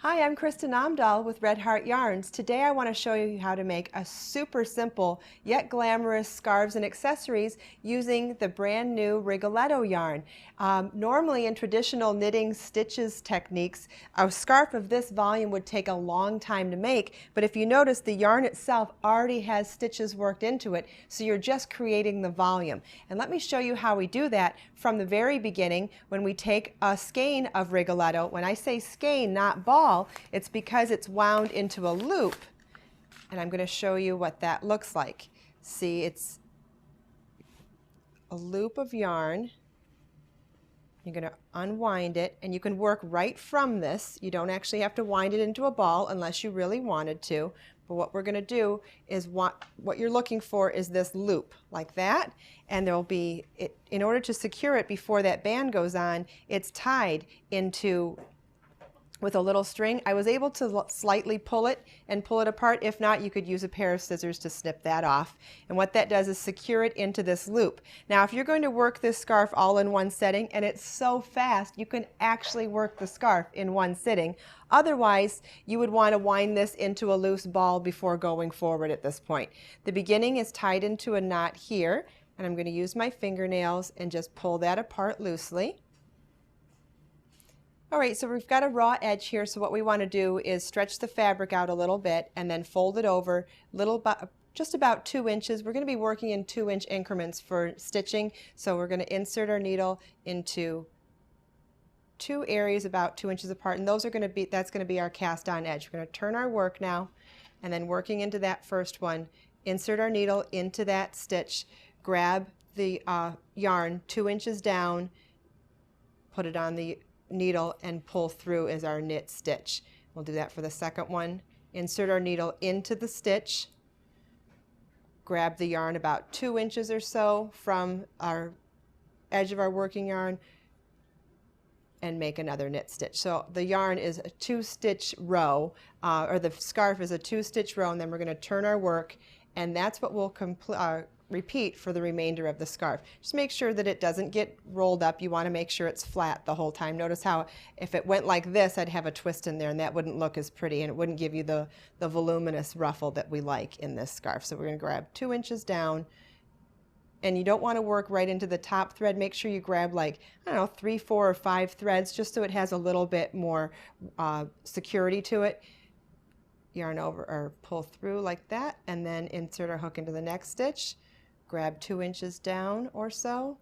Hi, I'm Kristen Amdahl with Red Heart Yarns. Today I want to show you how to make a super simple yet glamorous scarves and accessories using the brand new Rigoletto yarn. Normally in traditional knitting stitches techniques, a scarf of this volume would take a long time to make, but if you notice, the yarn itself already has stitches worked into it, so you're just creating the volume. And let me show you how we do that from the very beginning when we take a skein of Rigoletto. When I say skein, not ball, it's because it's wound into a loop, and I'm going to show you what that looks like. See, it's a loop of yarn. You're going to unwind it, and you can work right from this. You don't actually have to wind it into a ball unless you really wanted to. But what we're going to do is what you're looking for is this loop like that, and there'll be, in order to secure it before that band goes on, it's tied into with a little string. I was able to slightly pull it and pull it apart. If not, you could use a pair of scissors to snip that off. And what that does is secure it into this loop. Now, if you're going to work this scarf all in one setting, and it's so fast, you can actually work the scarf in one sitting. Otherwise, you would want to wind this into a loose ball before going forward at this point. The beginning is tied into a knot here, and I'm going to use my fingernails and just pull that apart loosely. All right, so we've got a raw edge here, so what we want to do is stretch the fabric out a little bit and then fold it over just about 2 inches. We're going to be working in 2-inch increments for stitching, so we're going to insert our needle into 2 areas about 2 inches apart, and that's going to be our cast on edge. We're going to turn our work now, and then working into that first one, insert our needle into that stitch, grab the yarn 2 inches down, put it on the needle and pull through as our knit stitch. We'll do that for the second one. Insert our needle into the stitch, grab the yarn about 2 inches or so from our edge of our working yarn, and make another knit stitch. So the yarn is a 2-stitch row, or the scarf is a 2-stitch row, and then we're going to turn our work, and that's what we'll repeat for the remainder of the scarf. Just make sure that it doesn't get rolled up. You want to make sure it's flat the whole time. Notice how if it went like this, I'd have a twist in there, and that wouldn't look as pretty, and it wouldn't give you the voluminous ruffle that we like in this scarf. So we're going to grab 2 inches down, and you don't want to work right into the top thread. Make sure you grab, like, I don't know, 3, 4, or 5 threads, just so it has a little bit more security to it. Yarn over or pull through like that, and then insert our hook into the next stitch. Grab 2 inches down or so,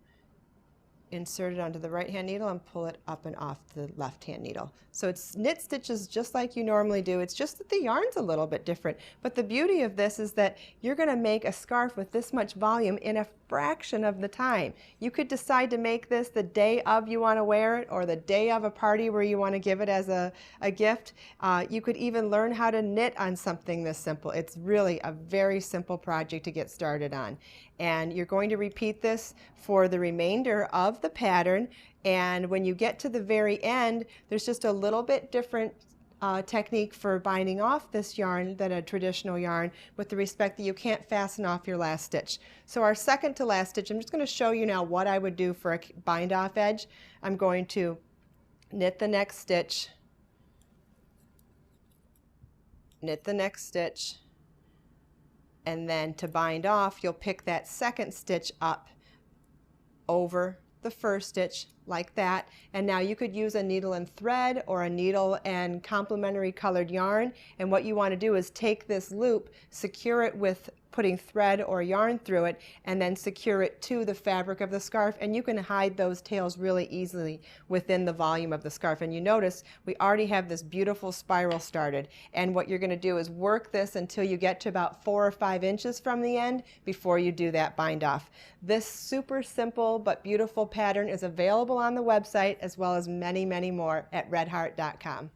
insert it onto the right hand needle, and pull it up and off the left hand needle. So it's knit stitches just like you normally do. It's just that the yarn's a little bit different. But the beauty of this is that you're going to make a scarf with this much volume in a fraction of the time. You could decide to make this the day of you want to wear it, or the day of a party where you want to give it as a gift. You could even learn how to knit on something this simple. It's really a very simple project to get started on. And you're going to repeat this for the remainder of the pattern, and when you get to the very end, there's just a little bit different technique for binding off this yarn than a traditional yarn, with the respect that you can't fasten off your last stitch. So our second to last stitch, I'm just going to show you now what I would do for a bind off edge. I'm going to knit the next stitch, knit the next stitch, and then to bind off, you'll pick that second stitch up over the first stitch like that, and now you could use a needle and thread or a needle and complementary colored yarn, and what you want to do is take this loop, secure it with putting thread or yarn through it, and then secure it to the fabric of the scarf, and you can hide those tails really easily within the volume of the scarf. And you notice we already have this beautiful spiral started, and what you're going to do is work this until you get to about 4 or 5 inches from the end before you do that bind off. This super simple but beautiful pattern is available on the website, as well as many, many more at redheart.com.